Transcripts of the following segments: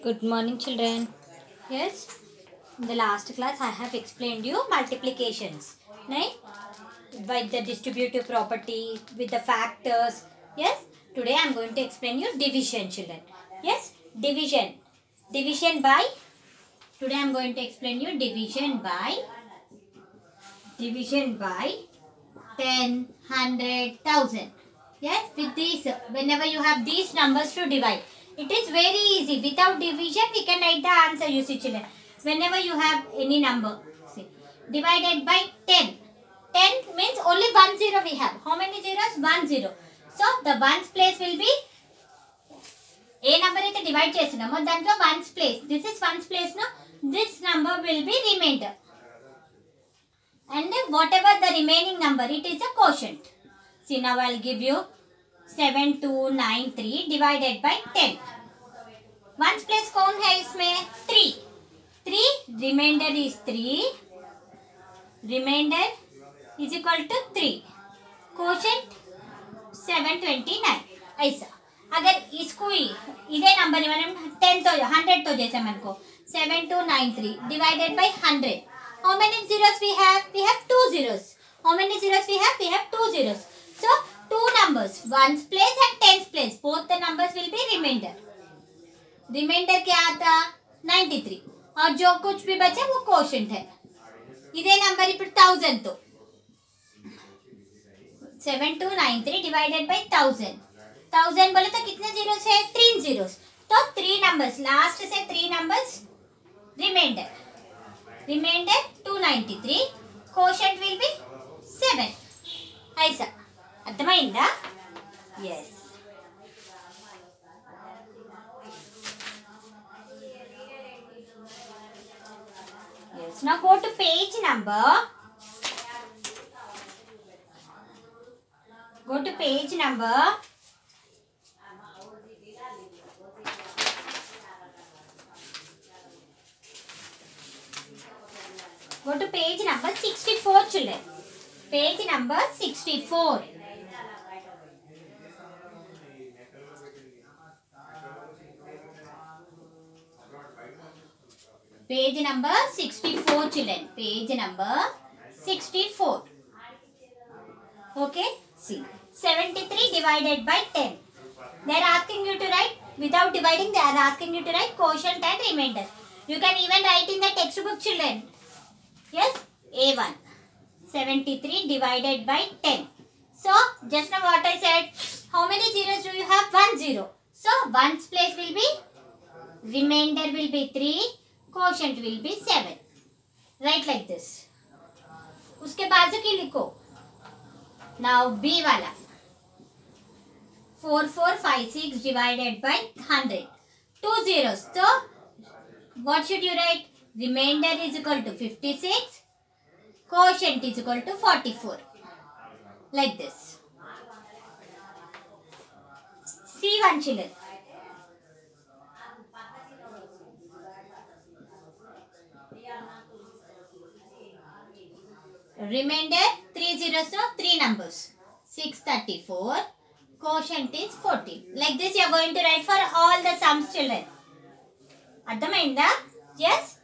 Good morning, children. Yes, in the last class I have explained you multiplications, right? By the distributive property with the factors. Yes, today I am going to explain you division, children. Yes, division. Division by. Today I am going to explain you division by. Division by 10, 100, 1000. Yes, with these, whenever you have these numbers to divide, it is very easy. Without division, we can write the answer, you see, children. Whenever you have any number, see, divided by 10. 10 means only 1 0 we have. How many zeros? 1 0. So, the ones place will be, a number is divide chestunnamo, danlo ones place. This is ones place, no? This number will be remainder. And whatever the remaining number, it is a quotient. See, now I will give you 7293 divided by 10. Ones place कौन है इसमें? 3. 3 remainder is 3. Remainder is equal to 3. Quotient 729. ऐसा अगर इसको ही इधे number मैंने 10 तो 100 तो जैसे मैंने को 7293 divided by 100. How many zeros we have? We have 2 zeros. How many zeros we have? We have 2 zeros. So, two numbers, ones place and tens place. Both the numbers will be remainder. Remainder क्या आता? 93. और जो कुछ भी बचा वो quotient है. इधे number ही 1000 तो 7293 divided by 1000. 1000 बोले तो कितने zeros है? 3 zeros. तो 3 numbers. Last से 3 numbers remainder. Remainder 293. Quotient will be 7. ऐसा అర్థమైందా? Yes. Yes. Now go to page number. Go to page number. Go to page number 64, children. Page number 64. Page number 64, children. Page number 64. Okay. See. 73 divided by 10. They are asking you to write. Without dividing, they are asking you to write quotient and remainder. You can even write in the textbook, children. Yes. A1. 73 divided by 10. So, just now what I said. How many zeros do you have? 1 0. So, ones place will be, remainder will be 3. Quotient will be 7. Write like this. उसके बाजू की लिखो. Now B वाला 4456 divided by 100. 2 zeros. So what should you write? Remainder is equal to 56. Quotient is equal to 44. Like this. C1, children. Remainder 3 zeros, so 3 numbers. 634. Quotient is 14. Like this you are going to write for all the sums, children. Adhamainda? Yes?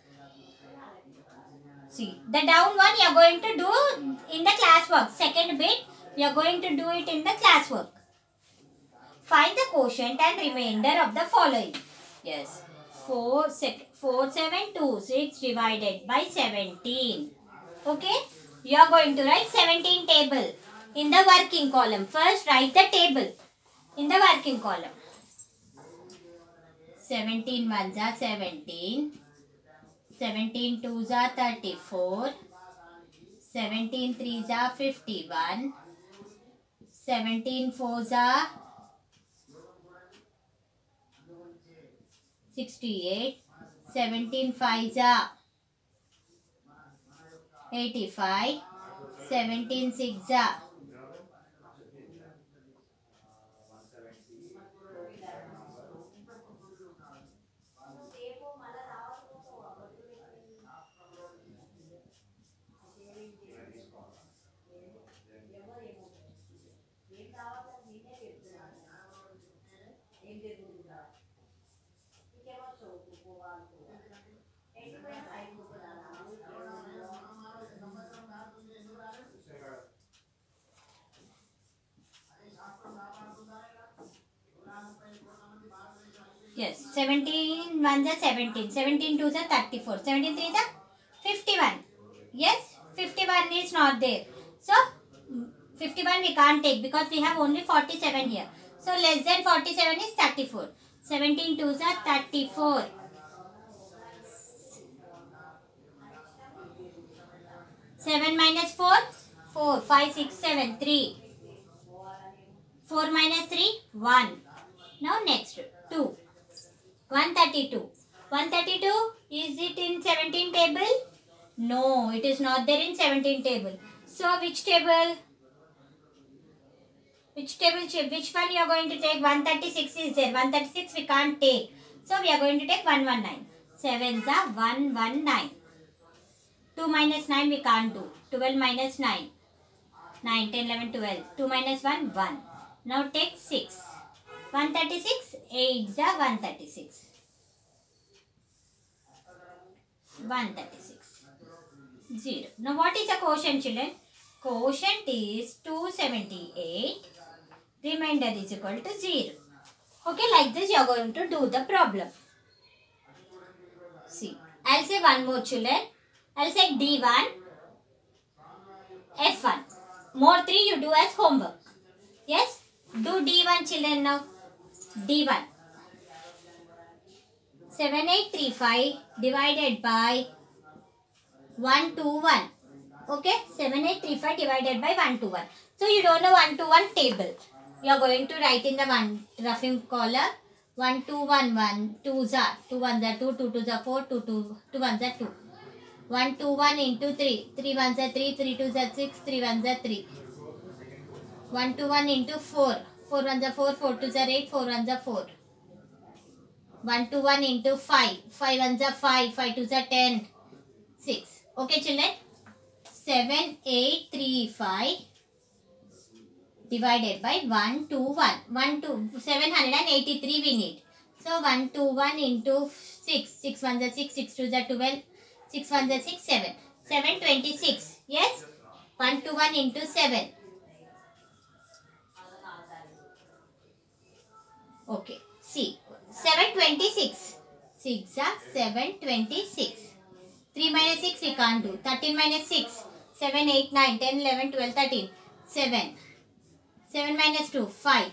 See, the down one you are going to do in the classwork. Second bit you are going to do it in the classwork. Find the quotient and remainder of the following. Yes. 4726 divided by 17. Okay? You are going to write 17 table in the working column. First write the table in the working column. 17 ones are 17. 17 twos are 34. 17 threes are 51. 17 fours are 68. 17 fives are 85. 17 six are 17 Yes, 17 ones are 17, 17 twos are 34, 17 threes are 51. Yes, 51 is not there. So, 51 we can't take because we have only 47 here. So, less than 47 is 34. 17 twos are 34. 7 minus 4, 4, 5, 6, 7, 3. 4 minus 3, 1. Now next, 2. 132. 132, is it in 17 table? No, it is not there in 17 table. So which table? Which one you are going to take? 136 is there. 136 we can't take. So we are going to take 119. 7s are 119. 2 minus 9 we can't do. 12 minus 9. 9, 10, 11, 12. 2 minus 1, 1. Now take 6. 136, 8s are 136. 136. 0. Now what is the quotient, children? Quotient is 278. Remainder is equal to 0. Okay, like this you are going to do the problem. See, I'll say one more, children. I'll say D1, F1. More 3 you do as homework. Yes? Do D1, children, now. D1. 7835 divided by 121. Okay? 7835 divided by 121. So, you don't know 121 table. You are going to write in the roughing column. 1, 2, 1, 1, 2s are 2 1s are 2, 2 2s are 4, 2 1s are 2. 1, 2, 1 into 3, 3 1s are 3, 3 2s are 6, 3 1s are 3. 1, 2, 1 into 4, 4 1s are 4, 4 2s are 8, 4 1s are 4. 1, 2, 1 into 5, 5 1s are 5, 5 2s are 10, 6. Okay, children? 7, 8, 3, 5 divided by 1, 2, 1. 1, 2, 783 we need. So, 1, 2, 1 into 6. 6 1s are 6, 6 2s are 12, 6 1s are 6, 7. 726. Yes? 1, 2, 1 into 7. Okay. See. 726. 6 are 726. 3 minus 6 we can't do. 13 minus 6. 7, 8, 9, 10, 11, 12, 13. 7. 7 minus 2. 5.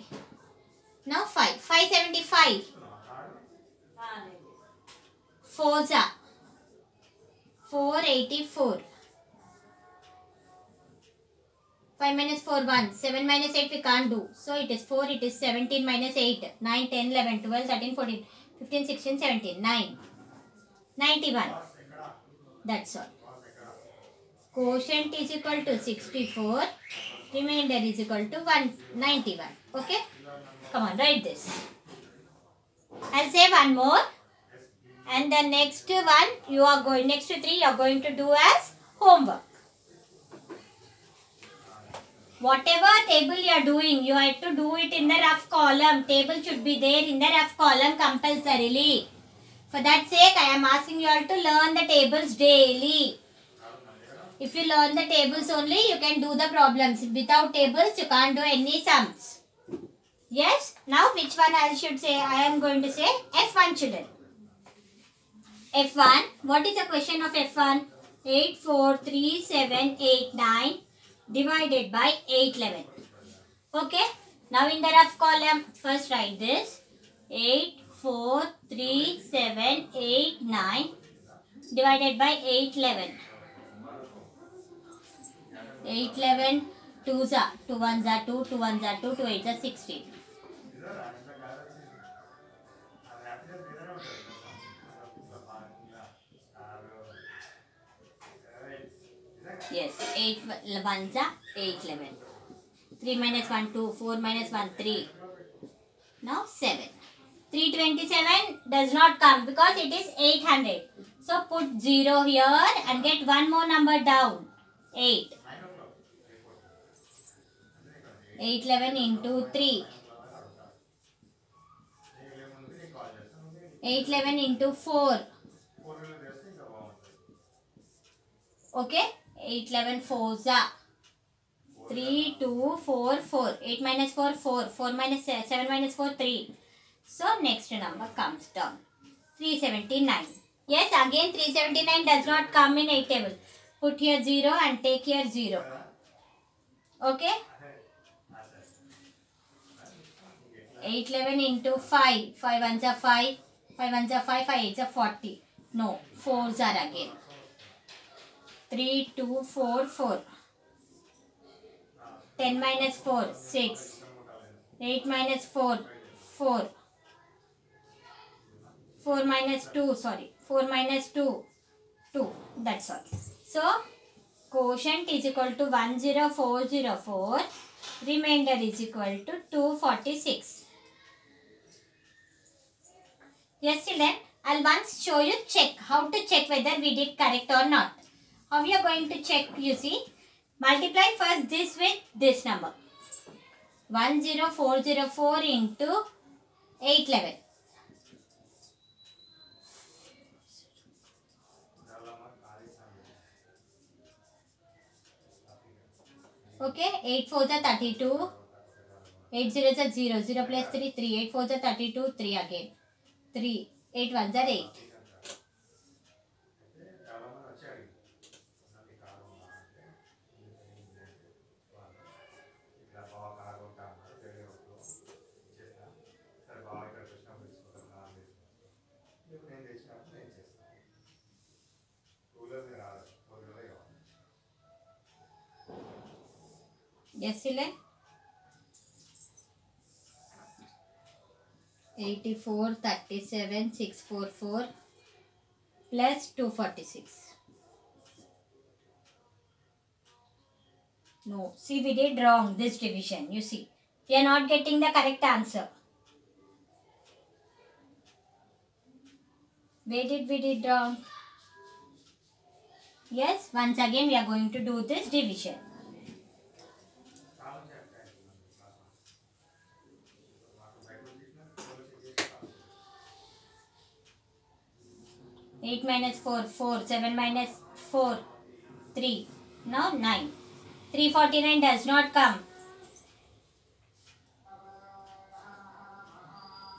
Now 5. 575. 4s are 484. 5 minus 4, 1. 7 minus 8 we can't do. So it is 4, it is 17 minus 8. 9, 10, 11, 12, 13, 14, 15, 16, 17. 9. 91. That's all. Quotient is equal to 64. Remainder is equal to 191. Okay? Come on, write this. I'll say one more. And the next one, you are going, next to 3, you are going to do as homework. Whatever table you are doing, you have to do it in the rough column. Table should be there in the rough column compulsorily. For that sake, I am asking you all to learn the tables daily. If you learn the tables only, you can do the problems. Without tables, you can't do any sums. Yes? Now, which one I should say? I am going to say F1, children. F1. What is the question of F1? 8, 4, 3, 7, 8, 9 divided by 8, 11. Okay? Now, in the rough column, first write this. 8, 4, 3, 7, 8, 9 divided by 8, 11. 8, 11, 2s are 2 1s are 2, 2 1s are 2, 2 8s are 16. Yes, 8 1s are 8, 11. 3 minus 1, 2, 4 minus 1, 3. Now 7. 327 does not come because it is 800. So put 0 here and get one more number down. 8. 8, 11 into 3. 811 into 4. Okay, 811 4s are 3, 2, 4, 4. 8 minus 4, 4. 4 minus 7 minus 4, 3. So next number comes down. 379. Yes, again 379 does not come in 8 table. Put here 0 and take here 0. Okay. 811 into 5. 5 ones are 5. 5 ones are 5. 5 8s are 40. No, 4s are again. 3, 2, 4, 4. 10 minus 4, 6. 8 minus 4, 4. 4 minus 2, sorry. 4 minus 2, 2. That's all. So, quotient is equal to 10404. Remainder is equal to 246. Yes, children. I'll once show you how to check whether we did correct or not. How we are going to check, you see. Multiply first this with this number. 10404 into 811. Okay, 8 4s are 32. 8 zeros are 0. 0 plus 3, 3. 8 4s are 32, 3 again. 3. 8 1s are 8. Yes, children. 84, 37, 644 plus 246. No, see, we did wrong this division. You see, we are not getting the correct answer. Where did we did wrong? Yes, once again we are going to do this division. Eight minus 4, 4. 7 minus 4, 3. Now 9. 349 does not come.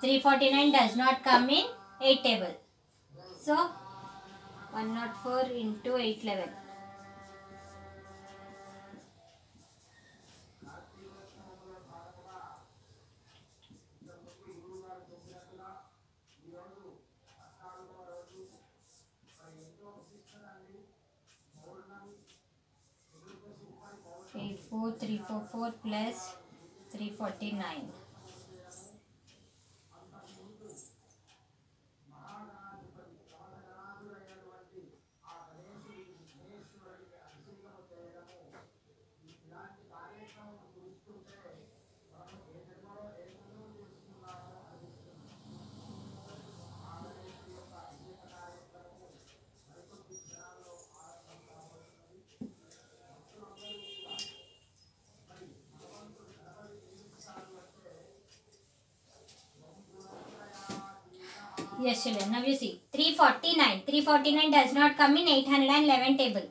349 does not come in 8 table. So 104 into 811. Okay, 4344 plus 349. Yes, children. Now you see 349. 349 does not come in 811 table.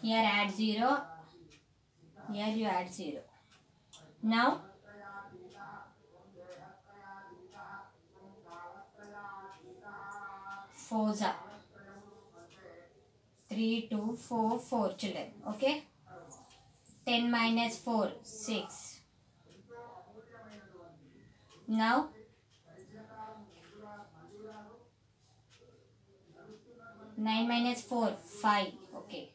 Here add 0. Here you add 0. Now 4s are 3, 2, 4, 4 children. Okay. 10 minus 4, 6. Now 9 minus 4, 5. Okay.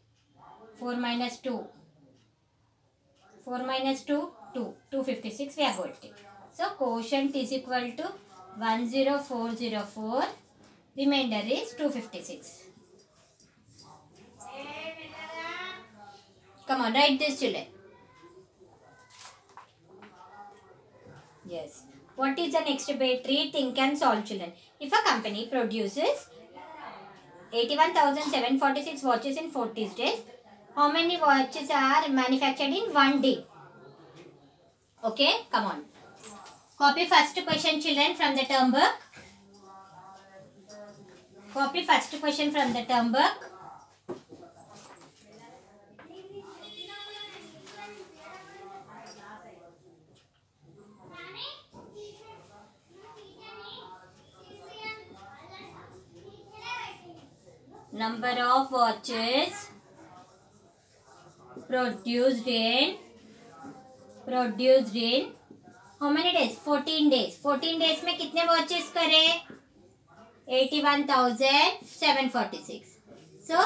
4 minus 2. 4 minus 2, 2. 256 we are going to take. So quotient is equal to 10404. Remainder is 256. Come on, write this children. Yes. What is the next debate? Read, think and solve, children. If a company produces 81,746 watches in 40 days, how many watches are manufactured in 1 day? Okay, come on. Copy first question, children, from the term book. Copy first question from the term book. Number of watches produced in how many days? 14 days. 14 days में कितने watches करें? 81,746. So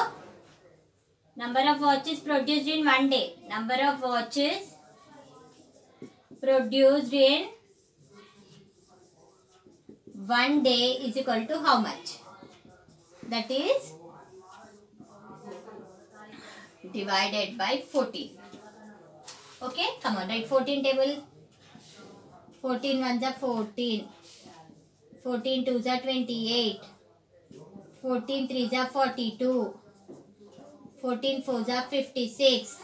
number of watches produced in 1 day. Number of watches produced in 1 day is equal to how much? That is divided by 14. Okay, come on, write 14 table. 14 ones are 14. 14 twos are 28. 14 threes are 42. 14 fours are 56.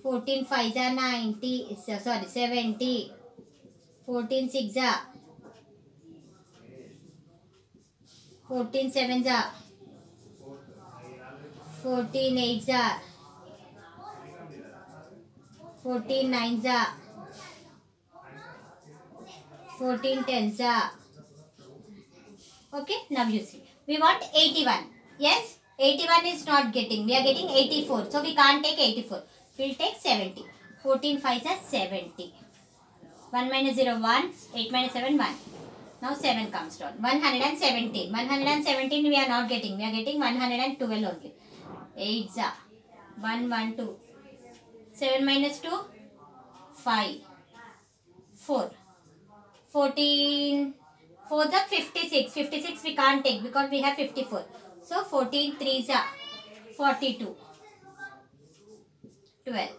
14 fives are 90. Sorry, 70. 14 six are 14 sevens are 14 eights are 14 nines are 14 tens are. Okay, now you see. We want 81. Yes, 81 is not getting. We are getting 84. So we can't take 84. We'll take 70. 14 fives are 70. 1 minus 0, 1. 8 minus 7, 1. Now 7 comes down. 117. 117 we are not getting. We are getting 112 only. 8 are 1, 1, 2. 7 minus 2, 5. 4. 14. 4 the 56. 56 we can't take because we have 54. So 14 3s are 42. 12.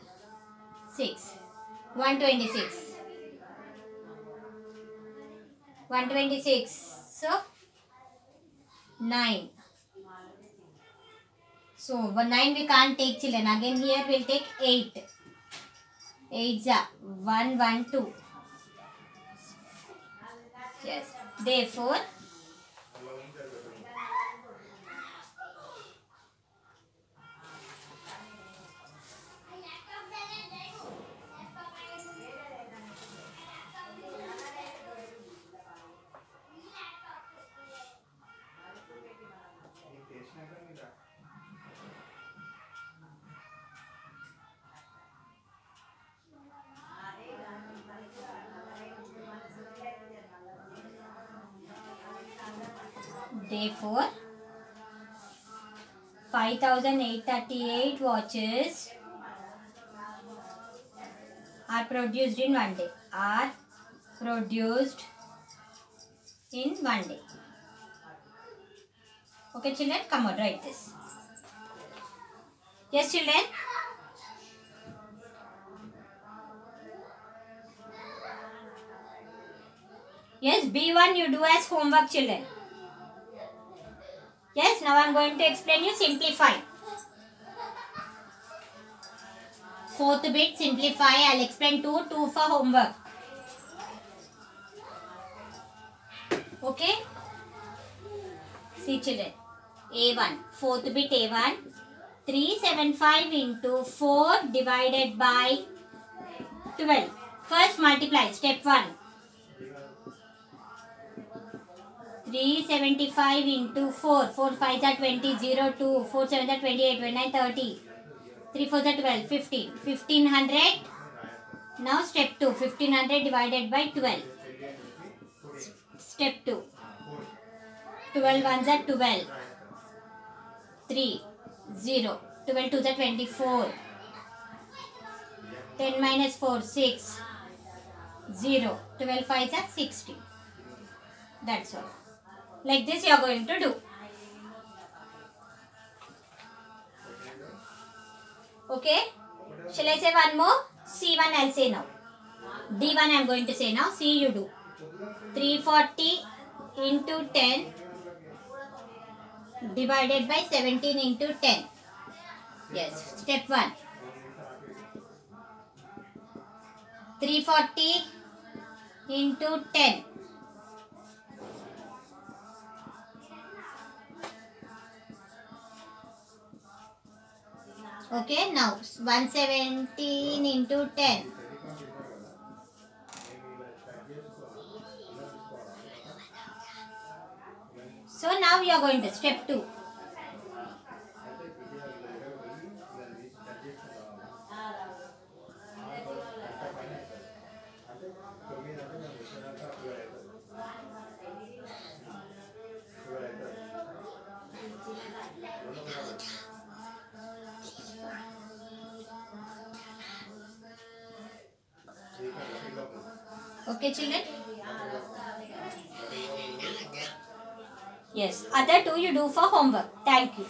6. 126. 126. So 9. So 9 we can't take, children. Again here we'll take 8. 8 are 1, 1, 2. Yes. Therefore, therefore 5,838 watches are produced in 1 day. Are produced in 1 day. Okay, children, come on, write this. Yes, children. Yes, B1 you do as homework, children. Yes, now I am going to explain you simplify. Fourth bit simplify. I will explain 2 for homework. Okay. See, children. A1. Fourth bit A1. 375 into 4 divided by 12. First multiply. Step 1. 375 into 4. 4 5s are 20. 0, 2. 4 7s are 28. 29, 30. 3 4s are 12. 15. 1500. Now step 2. 1500 divided by 12. Step 2. 12 ones are 12. 3. 0. 12 2s are 24. 10 minus 4. 6. 0. 12 5s are 60. That's all. Like this you are going to do. Okay. Shall I say one more? C1 I'll say now. D1 I am going to say now. See, you do. 340 into 10 divided by 17 into 10. Yes, step 1. 340 into 10. Okay, now 117 into 10. So now you are going to step 2. Okay, children? Yes, other two you do for homework. Thank you.